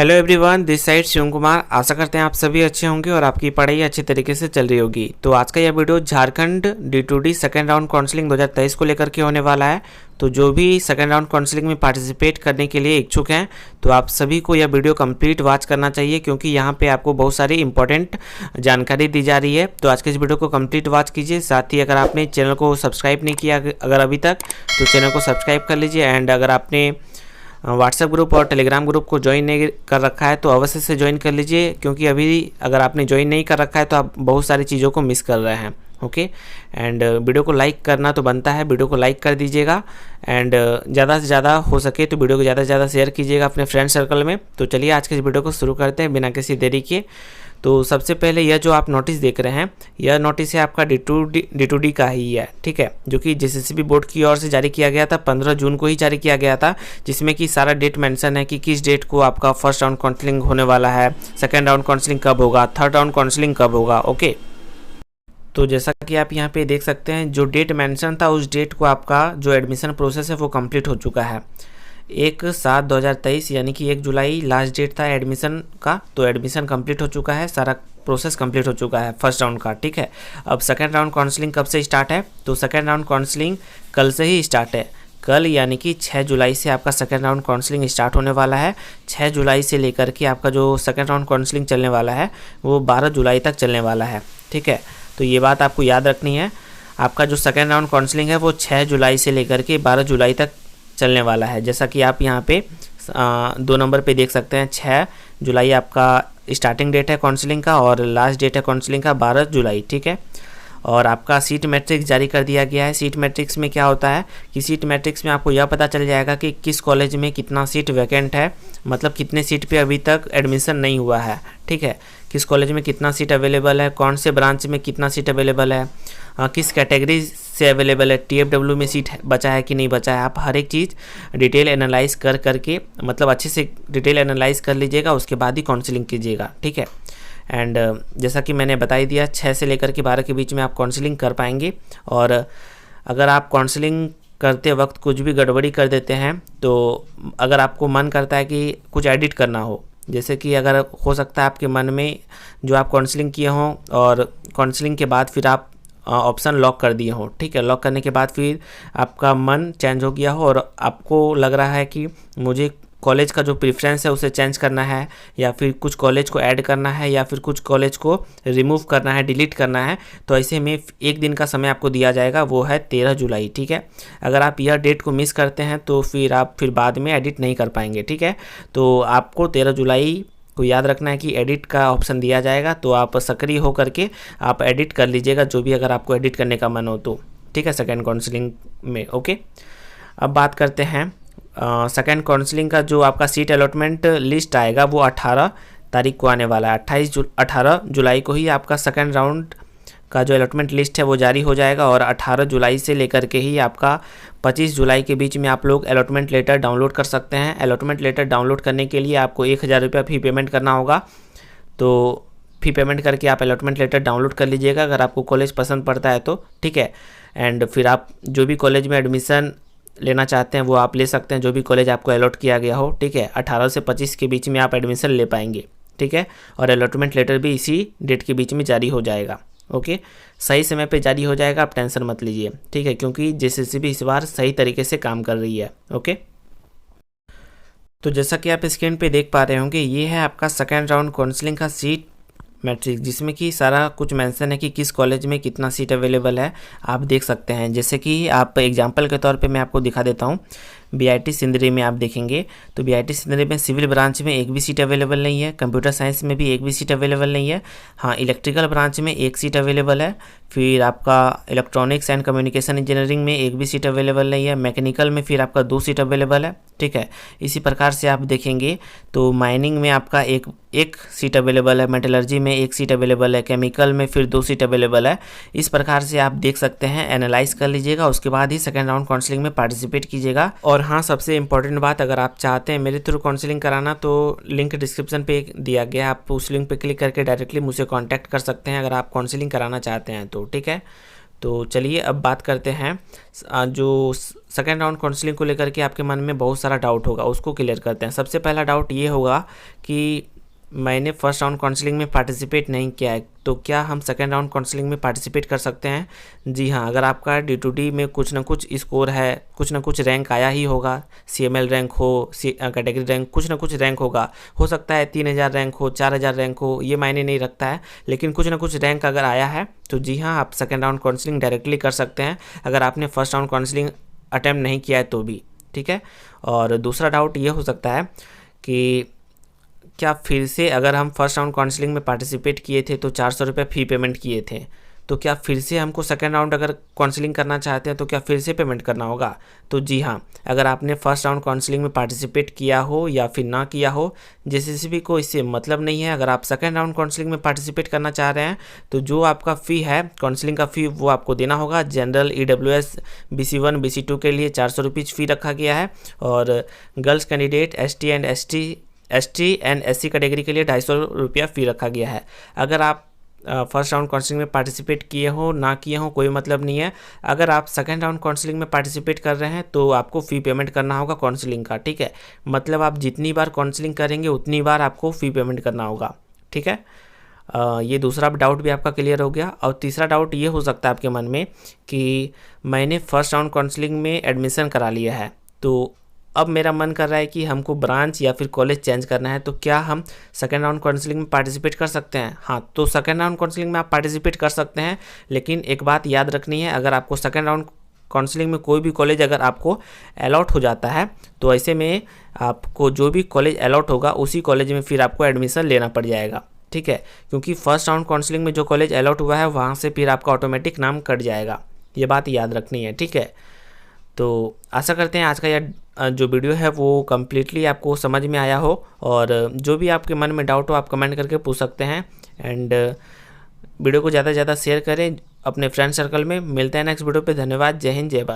Hello everyone, this side Shiv Kumar. आशा करते हैं आप सभी अच्छे होंगे और आपकी पढ़ाई अच्छे तरीके से चल रही होगी। तो आज का यह video Jharkhand D2D second round counselling 2023 को लेकर के होने वाला है। तो जो भी सेकेंड राउंड काउंसलिंग में पार्टिसिपेट करने के लिए इच्छुक हैं तो आप सभी को यह वीडियो कंप्लीट वॉच करना चाहिए, क्योंकि यहाँ पे आपको बहुत सारी इंपॉर्टेंट जानकारी दी जा रही है। तो आज के इस वीडियो को कंप्लीट वॉच कीजिए। साथ ही अगर आपने चैनल को सब्सक्राइब नहीं किया अगर अभी तक, तो चैनल को सब्सक्राइब कर लीजिए। एंड अगर आपने व्हाट्सएप ग्रुप और टेलीग्राम ग्रुप को ज्वाइन नहीं कर रखा है तो अवश्य से ज्वाइन कर लीजिए, क्योंकि अभी अगर आपने ज्वाइन नहीं कर रखा है तो आप बहुत सारी चीज़ों को मिस कर रहे हैं। ओके, एंड वीडियो को लाइक करना तो बनता है, वीडियो को लाइक कर दीजिएगा। एंड ज़्यादा से ज़्यादा हो सके तो वीडियो को ज़्यादा से ज़्यादा शेयर कीजिएगा अपने फ्रेंड सर्कल में। तो चलिए आज के इस वीडियो को शुरू करते हैं बिना किसी देरी के। तो सबसे पहले यह जो आप नोटिस देख रहे हैं, यह नोटिस है आपका D2D का ही है, ठीक है, जो कि JCCB बोर्ड की ओर से जारी किया गया था। 15 जून को ही जारी किया गया था, जिसमें कि सारा डेट मेंशन है कि किस डेट को आपका फर्स्ट राउंड काउंसलिंग होने वाला है, सेकेंड राउंड काउंसलिंग कब होगा, थर्ड राउंड काउंसलिंग कब होगा। ओके, तो जैसा कि आप यहाँ पे देख सकते हैं, जो डेट मेंशन था उस डेट को आपका जो एडमिशन प्रोसेस है वो कंप्लीट हो चुका है। 1/7/2023 यानी कि 1 जुलाई लास्ट डेट था एडमिशन का। तो एडमिशन कंप्लीट हो चुका है, सारा प्रोसेस कंप्लीट हो चुका है फर्स्ट राउंड का, ठीक है। अब सेकेंड राउंड काउंसलिंग कब से स्टार्ट है? तो सेकेंड राउंड काउंसलिंग कल से ही स्टार्ट है। कल यानी कि 6 जुलाई से आपका सेकेंड राउंड काउंसलिंग स्टार्ट होने वाला है। 6 जुलाई से लेकर के आपका जो सेकेंड राउंड काउंसलिंग चलने वाला है वो 12 जुलाई तक चलने वाला है, ठीक है। तो ये बात आपको याद रखनी है। आपका जो सेकेंड राउंड काउंसलिंग है वो 6 जुलाई से लेकर के 12 जुलाई तक चलने वाला है। जैसा कि आप यहाँ पे 2 नंबर पे देख सकते हैं, 6 जुलाई आपका स्टार्टिंग डेट है काउंसलिंग का और लास्ट डेट है काउंसलिंग का 12 जुलाई, ठीक है। और आपका सीट मैट्रिक्स जारी कर दिया गया है। सीट मैट्रिक्स में क्या होता है कि सीट मैट्रिक्स में आपको यह पता चल जाएगा कि किस कॉलेज में कितना सीट वैकेंट है, मतलब कितने सीट पे अभी तक एडमिशन नहीं हुआ है, ठीक है। किस कॉलेज में कितना सीट अवेलेबल है, कौन से ब्रांच में कितना सीट अवेलेबल है, किस कैटेगरी से अवेलेबल है, TFW में सीट बचा है कि नहीं बचा है। आप हर एक चीज़ डिटेल एनालाइज करके, मतलब अच्छे से डिटेल एनालाइज कर लीजिएगा, उसके बाद ही काउंसलिंग कीजिएगा, ठीक है। एंड जैसा कि मैंने बता ही दिया, 6 से लेकर के 12 के बीच में आप काउंसलिंग कर पाएंगे। और अगर आप काउंसलिंग करते वक्त कुछ भी गड़बड़ी कर देते हैं, तो अगर आपको मन करता है कि कुछ एडिट करना हो, जैसे कि अगर हो सकता है आपके मन में जो आप काउंसलिंग किए हों और काउंसलिंग के बाद फिर आप ऑप्शन लॉक कर दिए हो, ठीक है। लॉक करने के बाद फिर आपका मन चेंज हो गया हो और आपको लग रहा है कि मुझे कॉलेज का जो प्रेफरेंस है उसे चेंज करना है, या फिर कुछ कॉलेज को ऐड करना है, या फिर कुछ कॉलेज को रिमूव करना है, डिलीट करना है, तो ऐसे में एक दिन का समय आपको दिया जाएगा, वो है 13 जुलाई, ठीक है। अगर आप यह डेट को मिस करते हैं तो फिर आप बाद में एडिट नहीं कर पाएंगे, ठीक है। तो आपको 13 जुलाई को याद रखना है कि एडिट का ऑप्शन दिया जाएगा, तो आप सक्रिय हो करके आप एडिट कर लीजिएगा, जो भी अगर आपको एडिट करने का मन हो तो, ठीक है, सेकेंड काउंसलिंग में। ओके, अब बात करते हैं सेकेंड काउंसलिंग का। जो आपका सीट अलॉटमेंट लिस्ट आएगा वो 18 तारीख को आने वाला है। 18 जुलाई को ही आपका सेकेंड राउंड का जो अलॉटमेंट लिस्ट है वो जारी हो जाएगा, और 18 जुलाई से लेकर के ही आपका 25 जुलाई के बीच में आप लोग अलॉटमेंट लेटर डाउनलोड कर सकते हैं। अलॉटमेंट लेटर डाउनलोड करने के लिए आपको 1000 रुपया फी पेमेंट करना होगा। तो फी पेमेंट करके आप अलॉटमेंट लेटर डाउनलोड कर लीजिएगा अगर आपको कॉलेज पसंद पड़ता है तो, ठीक है। एंड फिर आप जो भी कॉलेज में एडमिशन लेना चाहते हैं वो आप ले सकते हैं, जो भी कॉलेज आपको अलॉट किया गया हो, ठीक है। 18 से 25 के बीच में आप एडमिशन ले पाएंगे, ठीक है। और अलॉटमेंट लेटर भी इसी डेट के बीच में जारी हो जाएगा। ओके, सही समय पे जारी हो जाएगा, आप टेंशन मत लीजिए, ठीक है, क्योंकि JCCB इस बार सही तरीके से काम कर रही है। ओके, तो जैसा कि आप स्क्रीन पे देख पा रहे होंगे, ये है आपका सेकेंड राउंड काउंसलिंग का सीट मैट्रिक्स, जिसमें कि सारा कुछ मेंशन है कि किस कॉलेज में कितना सीट अवेलेबल है, आप देख सकते हैं। जैसे कि आप एग्जांपल के तौर पे मैं आपको दिखा देता हूँ। BIT सिंदरी में आप देखेंगे तो BIT सिंदरी में सिविल ब्रांच में एक भी सीट अवेलेबल नहीं है, कंप्यूटर साइंस में भी एक भी सीट अवेलेबल नहीं है। हाँ, इलेक्ट्रिकल ब्रांच में एक सीट अवेलेबल है, फिर आपका इलेक्ट्रॉनिक्स एंड कम्युनिकेशन इंजीनियरिंग में एक भी सीट अवेलेबल नहीं है, मैकेनिकल में फिर आपका 2 सीट अवेलेबल है, ठीक है। इसी प्रकार से आप देखेंगे तो माइनिंग में आपका एक सीट अवेलेबल है, मेटलर्जी में एक सीट अवेलेबल है, केमिकल में फिर 2 सीट अवेलेबल है। इस प्रकार से आप देख सकते हैं, एनालाइज कर लीजिएगा, उसके बाद ही सेकेंड राउंड काउंसलिंग में पार्टिसिपेट कीजिएगा। और हाँ, सबसे इंपॉर्टेंट बात, अगर आप चाहते हैं मेरे थ्रू काउंसलिंग कराना तो लिंक डिस्क्रिप्शन पे दिया गया है, आप उस लिंक पे क्लिक करके डायरेक्टली मुझसे कांटेक्ट कर सकते हैं अगर आप काउंसलिंग कराना चाहते हैं तो, ठीक है। तो चलिए अब बात करते हैं जो सेकेंड राउंड काउंसलिंग को लेकर के आपके मन में बहुत सारा डाउट होगा, उसको क्लियर करते हैं। सबसे पहला डाउट ये होगा कि मैंने फर्स्ट राउंड काउंसलिंग में पार्टिसिपेट नहीं किया है, तो क्या हम सेकेंड राउंड काउंसलिंग में पार्टिसिपेट कर सकते हैं? जी हाँ, अगर आपका D2D में कुछ ना कुछ स्कोर है, कुछ ना कुछ रैंक आया ही होगा, CML रैंक हो, कैटेगरी रैंक, कुछ ना कुछ रैंक होगा। हो सकता है 3000 रैंक हो, 4000 रैंक हो, ये मायने नहीं रखता है, लेकिन कुछ ना कुछ रैंक अगर आया है तो जी हाँ, आप सेकेंड राउंड काउंसलिंग डायरेक्टली कर सकते हैं अगर आपने फर्स्ट राउंड काउंसलिंग अटैम्प्ट नहीं किया है तो भी, ठीक है। और दूसरा डाउट ये हो सकता है कि क्या फिर से अगर हम फर्स्ट राउंड काउंसलिंग में पार्टिसिपेट किए थे तो 400 रुपये फ़ी पेमेंट किए थे, तो क्या फिर से हमको सेकेंड राउंड अगर काउंसलिंग करना चाहते हैं तो क्या फिर से पेमेंट करना होगा? तो जी हाँ, अगर आपने फर्स्ट राउंड काउंसलिंग में पार्टिसिपेट किया हो या फिर ना किया हो, जैसे भी को इससे मतलब नहीं है। अगर आप सेकेंड राउंड काउंसलिंग में पार्टिसिपेट करना चाह रहे हैं तो जो आपका फ़ी है काउंसलिंग का फ़ी वो आपको देना होगा। जनरल EWS BC1 BC2 के लिए 400 रुपीज़ फ़ी रखा गया है, और girls candidate ST and SC category के लिए 250 रुपया फ़ी रखा गया है। अगर आप फर्स्ट राउंड काउंसलिंग में पार्टिसिपेट किए हो ना किए हो कोई मतलब नहीं है। अगर आप सेकेंड राउंड काउंसलिंग में पार्टिसिपेट कर रहे हैं तो आपको फ़ी पेमेंट करना होगा काउंसलिंग का, ठीक है। मतलब आप जितनी बार काउंसलिंग करेंगे उतनी बार आपको फ़ी पेमेंट करना होगा, ठीक है। ये दूसरा डाउट भी आपका क्लियर हो गया। और तीसरा डाउट ये हो सकता है आपके मन में कि मैंने फर्स्ट राउंड काउंसलिंग में एडमिशन करा लिया है, तो अब मेरा मन कर रहा है कि हमको ब्रांच या फिर कॉलेज चेंज करना है, तो क्या हम सेकेंड राउंड काउंसलिंग में पार्टिसिपेट कर सकते हैं? हाँ, तो सेकेंड राउंड काउंसलिंग में आप पार्टिसिपेट कर सकते हैं, लेकिन एक बात याद रखनी है, अगर आपको सेकेंड राउंड काउंसलिंग में कोई भी कॉलेज अगर आपको अलॉट हो जाता है तो ऐसे में आपको जो भी कॉलेज अलॉट होगा उसी कॉलेज में फिर आपको एडमिशन लेना पड़ जाएगा, ठीक है। क्योंकि फर्स्ट राउंड काउंसलिंग में जो कॉलेज अलॉट हुआ है वहाँ से फिर आपका ऑटोमेटिक नाम कट जाएगा, ये बात याद रखनी है, ठीक है। तो आशा करते हैं आज का यह जो वीडियो है वो कम्प्लीटली आपको समझ में आया हो, और जो भी आपके मन में डाउट हो आप कमेंट करके पूछ सकते हैं। एंड वीडियो को ज़्यादा से ज़्यादा शेयर करें अपने फ्रेंड सर्कल में। मिलते हैं नेक्स्ट वीडियो पे। धन्यवाद। जय हिंद, जय भारत।